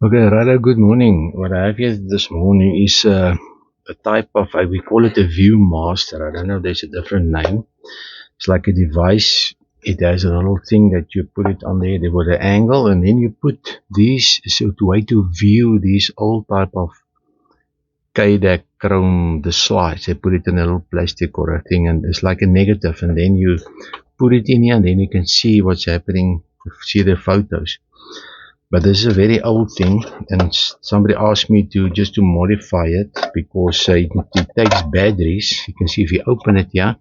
Okay, rather good morning. What I have here this morning is a type of, we call it a view master. I don't know if there's a different name. It's like a device. It has a little thing that you put it on there with an angle, and then you put these, so to way to view these old type of Kodak chrome, the slides. They put it in a little plastic or a thing, and it's like a negative, and then you put it in here, and then you can see what's happening, see the photos. But this is a very old thing, and somebody asked me to just to modify it because it takes batteries. You can see if you open it here,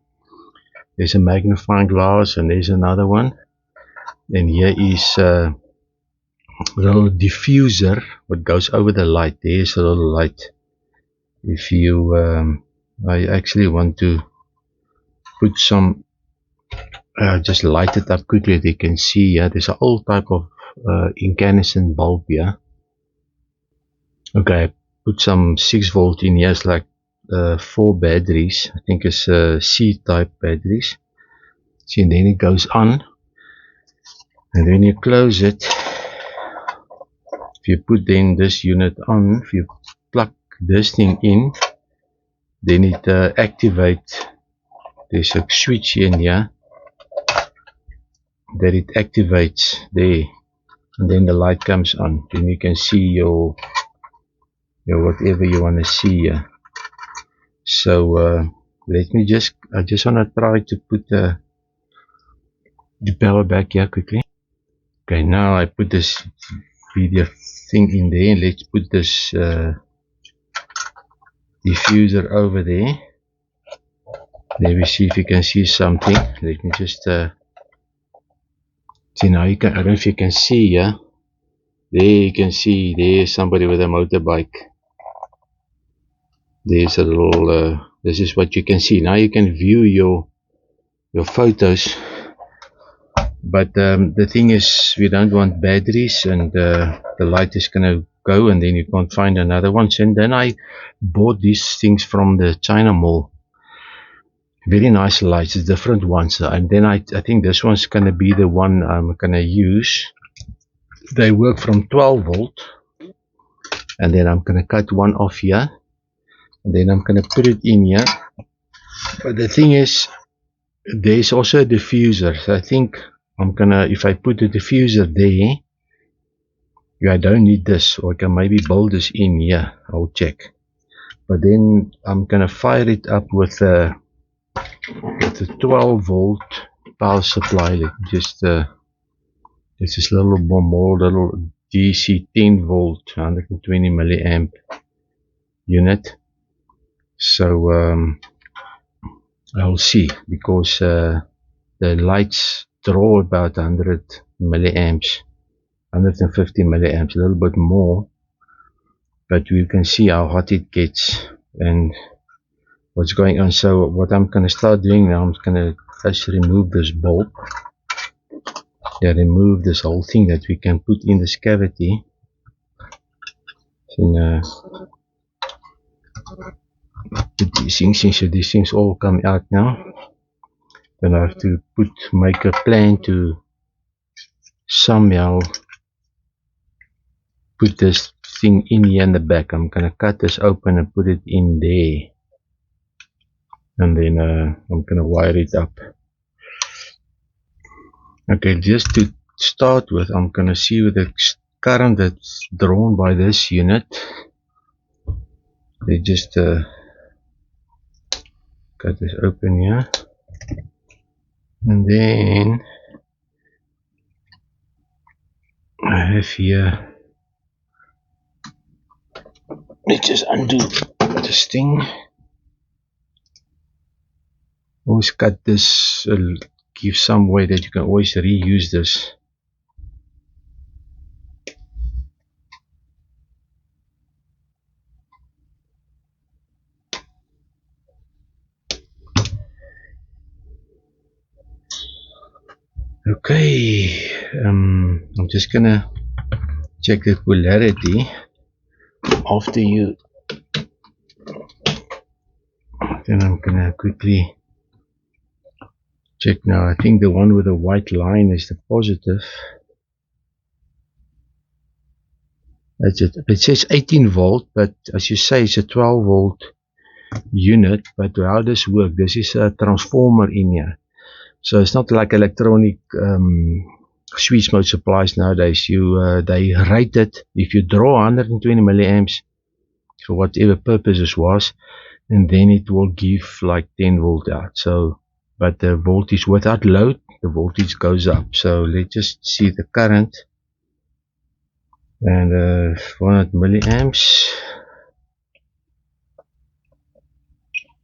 there's a magnifying glass, and there's another one. And here is a little diffuser what goes over the light. There's a little light. If you, I actually want to put some, just light it up quickly. That you can see here, there's an old type of incandescent bulb here. Okay, I put some 6 volt in here. It's like 4 batteries. I think it's C-type batteries. See, and then it goes on, and when you close it, if you put then this unit on, if you plug this thing in, then it activates. There's a switch in here that it activates there, and then the light comes on. Then you can see your whatever you want to see here. So let me I just want to try to put the power back here quickly. Okay, now I put this video thing in there, and let's put this diffuser over there. Let me see if you can see something. Let me just see now. I don't know if you can see here. There you can see there's somebody with a motorbike. There's a little this is what you can see. Now you can view your photos, but the thing is, we don't want batteries, and the light is gonna go, and then you can't find another one. And then I bought these things from the China mall. Very nice lights, different ones, and then I think this one's gonna be the one I'm gonna use. They work from 12 volt, and then I'm gonna cut one off here, and then I'm gonna put it in here. But the thing is, there's also a diffuser, so I think I'm gonna, if I put the diffuser there, I don't need this, or I can maybe build this in here. I'll check. But then I'm gonna fire it up with a 12 volt power supply. Like just this is a little more little DC 10 volt 120 milliamp unit. So I'll see, because the lights draw about 100 milliamps, 150 milliamps, a little bit more, but we can see how hot it gets and what's going on. So what I'm going to start doing now, I'm going to first remove this bulb. Yeah, remove this whole thing that we can put in this cavity. And put these things in, so these things all come out now. Then I have to make a plan to somehow put this thing in here in the back. I'm gonna cut this open and put it in there, and then I'm gonna wire it up. Okay, just to start with, I'm gonna see with the current that's drawn by this unit. They just cut this open here, and then I have here, let's just undo this thing. Always cut this, give some way that you can always reuse this. Okay, I'm just gonna check the polarity after you. Then I'm gonna quickly check now. I think the one with the white line is the positive. It says 18 volt, but as you say, it's a 12 volt unit. But how this works, this is a transformer in here. So it's not like electronic switch mode supplies nowadays. They rate it. If you draw 120 milliamps for whatever purpose this was, and then it will give like 10 volt out. So, but the voltage without load, the voltage goes up. So let's just see the current, and 400 milliamps,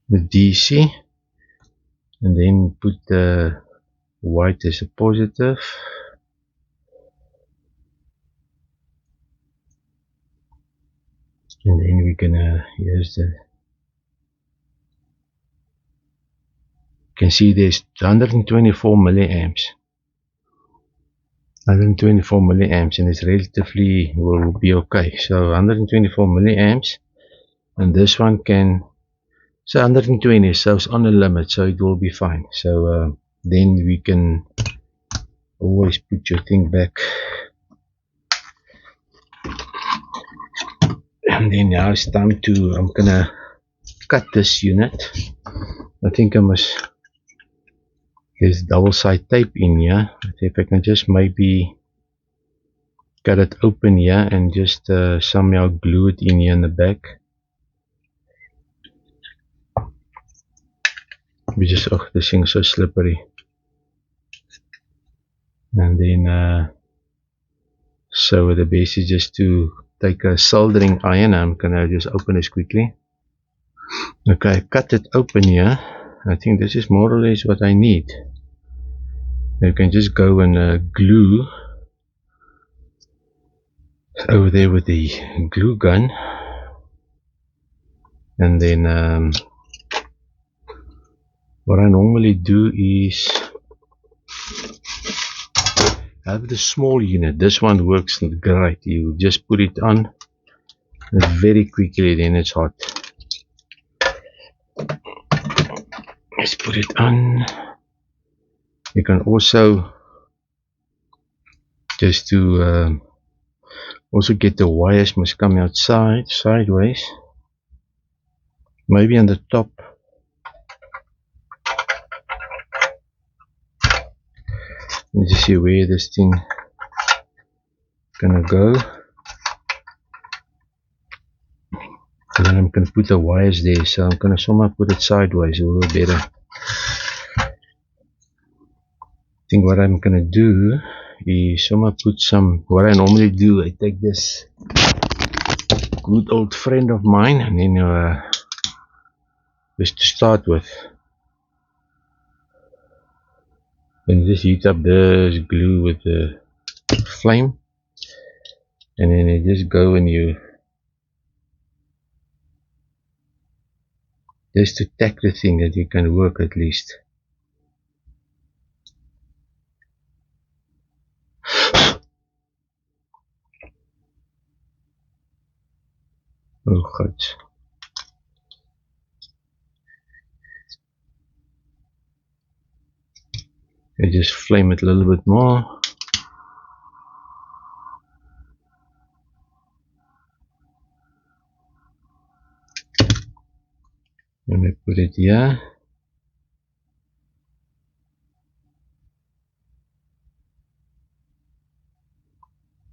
the DC, and then put the white as a positive. And then we're gonna use the, you can see there's 124 milliamps. 124 milliamps, and it's relatively will be okay. So 124 milliamps, and this one can, so 120, so it's on the limit, so it will be fine. So then we can always put your thing back, and then now it's time to, I'm gonna cut this unit. I think I must, there's double side tape in here. If I can just maybe cut it open here and just somehow glue it in here in the back. We just, oh, this thing is so slippery. And then so the base is just to take a soldering iron. I'm gonna just open this quickly. Okay, cut it open here. I think this is more or less what I need. You can just go and glue over there with the glue gun, and then what I normally do is have the small unit. This one works great. You just put it on very quickly, then it's hot. Let's put it on. You can also just to also get the wires must come outside sideways, maybe on the top. Let's just see where this thing gonna go, and then I'm gonna put the wires there. So I'm gonna somehow put it sideways a little better. I think what I'm gonna do is somehow put some, what I normally do, I take this good old friend of mine, and then just to start with, then just heat up this glue with the flame, and then you just go and you just to tack the thing that you can work at least. Oh god. You just flame it a little bit more. Let me put it here.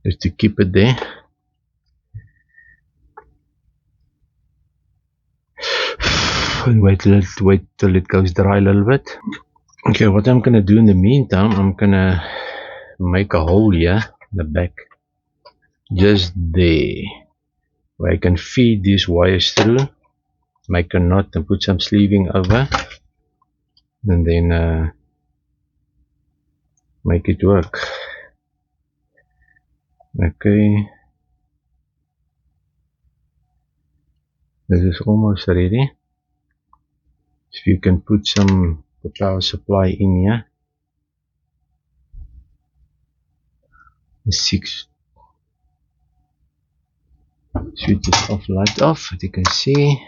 Just to keep it there. And wait till it goes dry a little bit. Okay, what I'm gonna do in the meantime, I'm gonna make a hole here in the back, just there, where I can feed these wires through, make a knot and put some sleeving over, and then make it work. Okay, this is almost ready. If you can put some the power supply in here, the 6 switches off, light off. As you can see,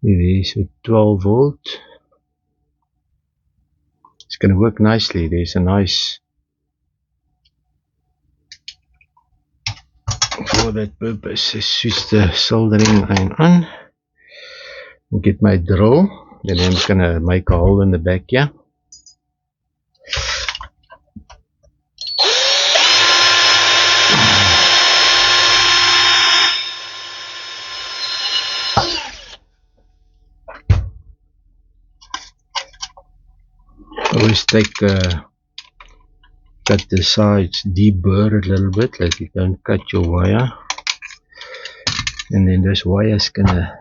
it is a 12 volt. It's going to work nicely. There's a nice for that purpose, I switch the soldering iron on, get my drill, then I'm gonna make a hole in the back here. Always cut the sides, deburr a little bit, like you don't cut your wire, and then this wire's gonna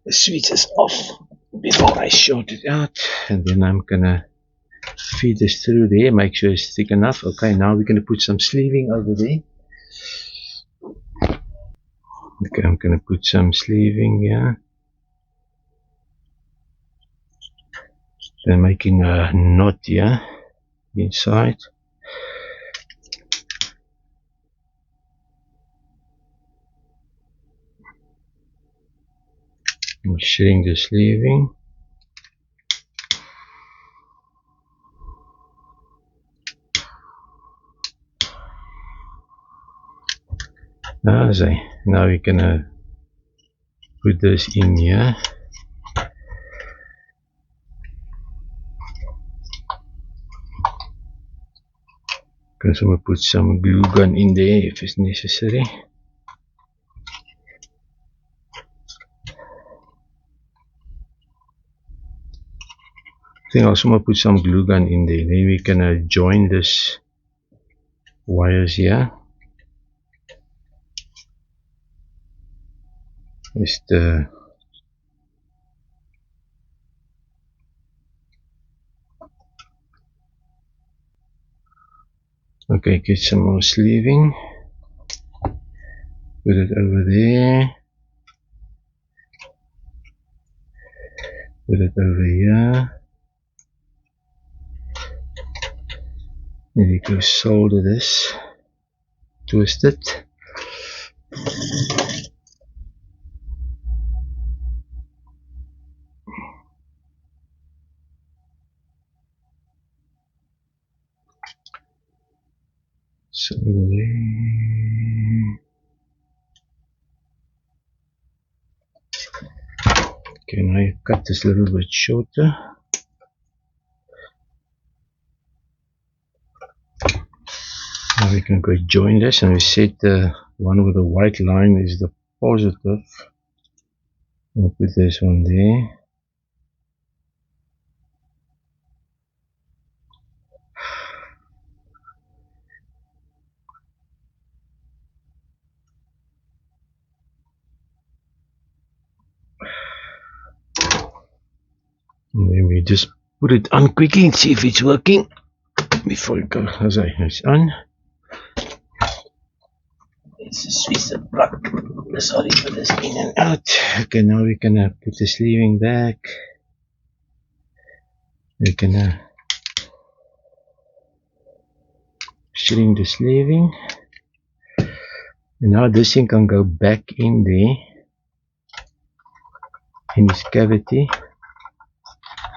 switch this off before I short it out, and then I'm gonna feed this through there, make sure it's thick enough. Okay, now we're gonna put some sleeving over there. Okay, I'm gonna put some sleeving here. Then making a knot here inside. I'm shearing the sleeving. Now we're gonna put this in here. Can someone put some glue gun in there if it's necessary. I think I'll also put some glue gun in there. Then we can join this wires here. Just okay, get some more sleeving. Put it over there. Put it over here. Then you go solder this. Twist it. Solder there. Okay, now you cut this a little bit shorter. Now we can go join this, and we set the one with the white line is the positive. We'll put this one there. And then we just put it on quickly and see if it's working before it goes. As it's on. Let's just switch the plug. Sorry for this in and out. Okay, now we can put the sleeving back. We can shrink the sleeving. And now this thing can go back in there, in this cavity,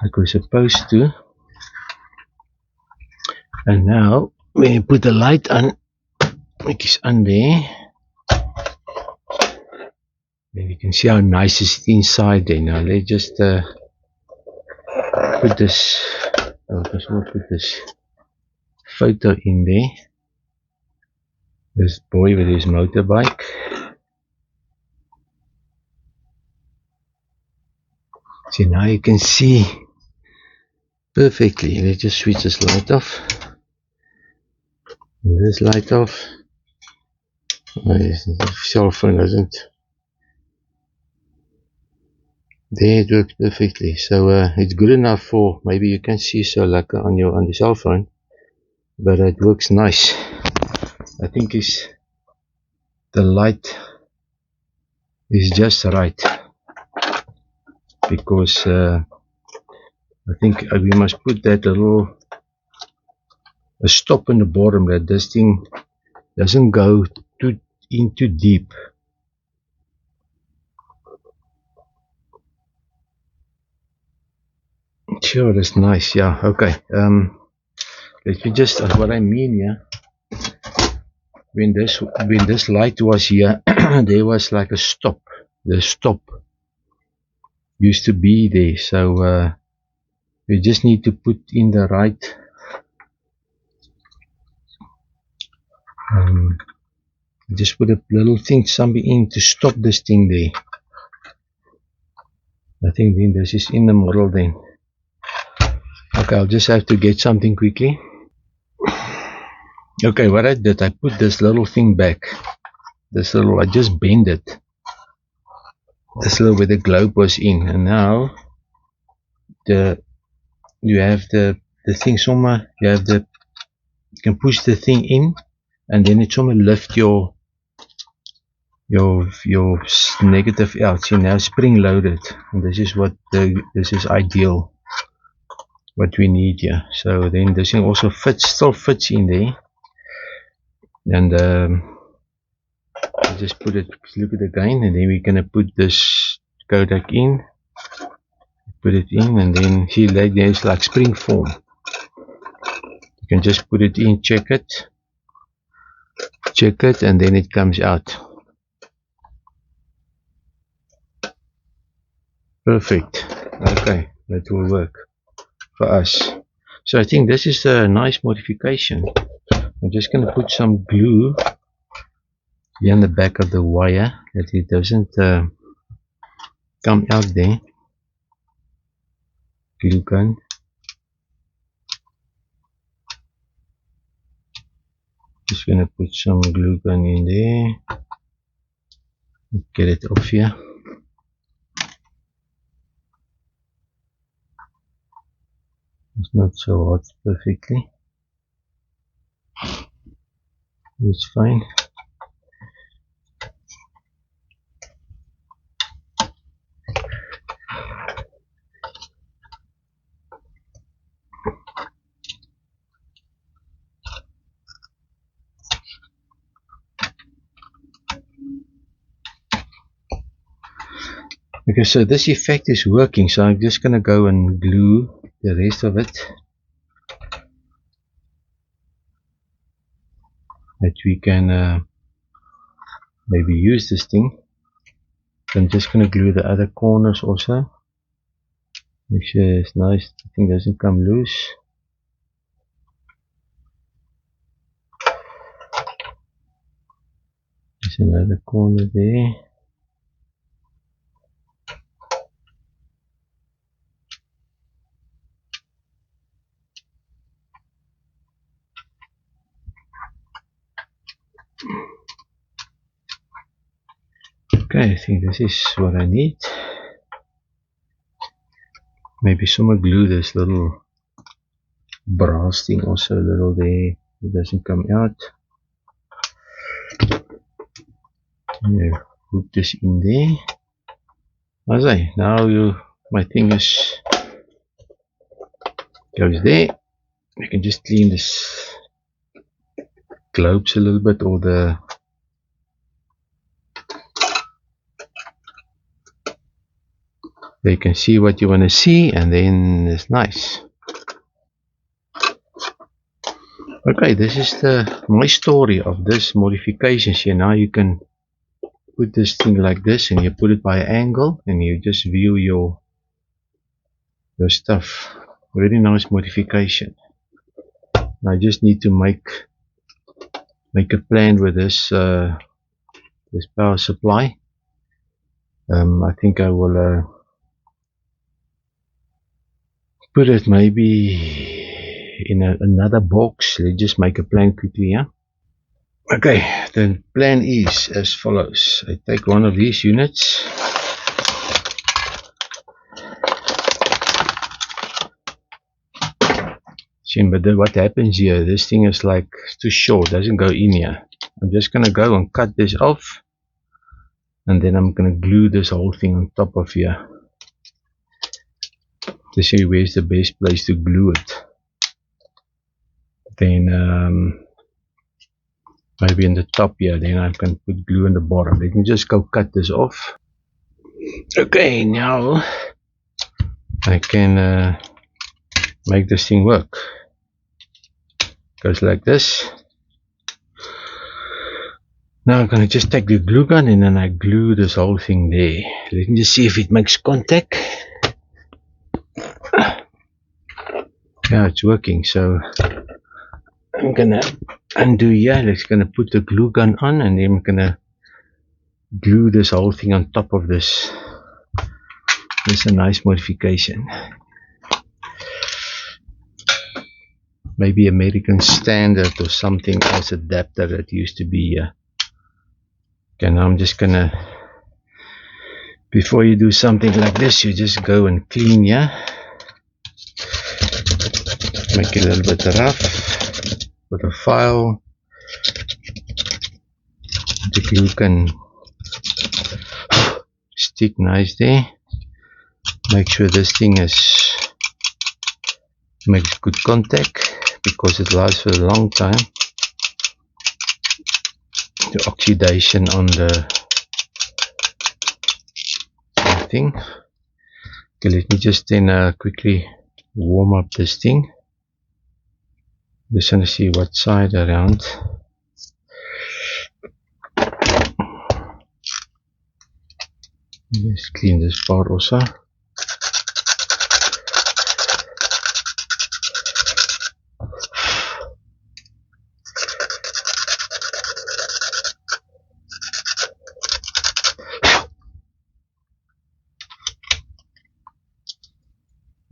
like we're supposed to. And now when you put the light on, like it's on there, then you can see how nice it's inside there. Now let's just put this, put this photo in there. This boy with his motorbike. See, now you can see perfectly. Let's just switch this light off. And this light off. The cell phone doesn't. There, it works perfectly. So it's good enough for, maybe you can see so like on the cell phone, but it works nice. I think the light is just right, because I think we must put that a stop in the bottom, that this thing doesn't go in too deep. Sure, that's nice. Yeah, okay. Let me just, what I mean here, when this light was here, there was like a stop. The stop used to be there, so we just need to put in the right just put a little thing something in to stop this thing there. I think when this is in the model then. Okay, I'll just have to get something quickly. Okay, what I did, I put this little thing back. I just bend it. This little where the globe was in, and now you have the thing somewhere. You can push the thing in, and then it somewhere lift your negative out. See, now spring loaded, and this is ideal. What we need here. So then this thing also still fits in there, and just put it. Look at it again, and then we're gonna put this Kodak in. Put it in, and then see, like there's like spring form. You can just put it in, check it, and then it comes out. Perfect. Okay, that will work for us. So I think this is a nice modification. I'm just going to put some glue here on the back of the wire that it doesn't come out there. Glue gun. Just going to put some glue gun in there. Get it off here. It's not so hot perfectly. It's fine. Okay, so this effect is working, so I'm just going to go and glue the rest of it that we can maybe use this thing. I'm just going to glue the other corners also. Make sure it's nice, the thing doesn't come loose. There's another corner there. Okay, I think this is what I need. Maybe someone glue this little brass thing also a little there. It doesn't come out. Yeah, hook this in there. As now my thing is goes there. I can just clean this globes a little bit, or the you can see what you want to see, and then it's nice. Okay, this is my story of this modifications here. Now you can put this thing like this, and you put it by angle, and you just view your stuff. Very nice modification. I just need to make a plan with this this power supply. I think I will put it maybe in another box. Let's just make a plan quickly, yeah? Okay, the plan is as follows. I take one of these units, see, but what happens here, this thing is like too short, doesn't go in here. I'm just gonna go and cut this off, and then I'm gonna glue this whole thing on top of here to see where's the best place to glue it. Then maybe in the top here, then I can put glue in the bottom. Let me just go cut this off. Okay, now I can make this thing work. Goes like this. Now I'm going to just take the glue gun and then I glue this whole thing there. Let me just see if it makes contact. Yeah, it's working. So I'm going to undo here. Let's going to put the glue gun on and then I'm going to glue this whole thing on top of this. This is a nice modification. Maybe American Standard or something else adapter that used to be here. Okay, now I'm just gonna, before you do something like this, you just go and clean, yeah? Make it a little bit rough with a file. The glue can stick nice there. Make sure this thing makes good contact because it lasts for a long time. The oxidation on the thing. Okay, let me just then quickly warm up this thing. Just want to see what side around. Let's clean this part also.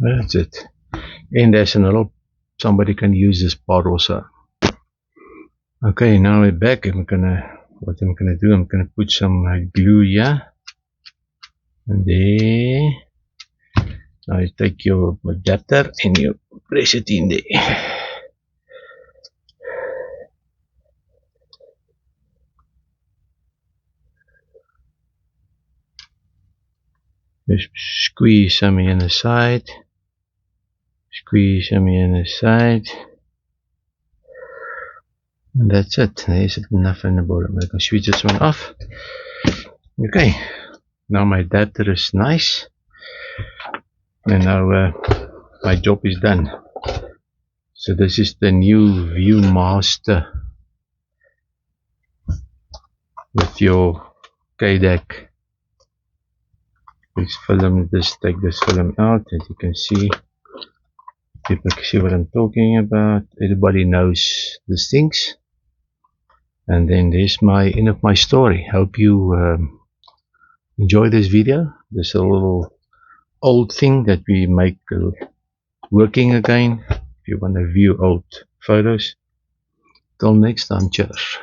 That's it. And there's another, somebody can use this part also. Okay, now we're back. What I'm gonna do, I'm gonna put some glue here. And there. Now you take your adapter and you press it in there. Just squeeze some here on the side. Squeeze some here on the side. And that's it. There's enough in the bottom. I can switch this one off. Okay. Now my adapter is nice. And now my job is done. So this is the new ViewMaster with your KDAC. This film, just take this film out, as you can see. People can see what I'm talking about. Everybody knows these things. And then there's my end of my story. Hope you enjoy this video. There's a little old thing that we make working again. If you want to view old photos. Till next time, cheers.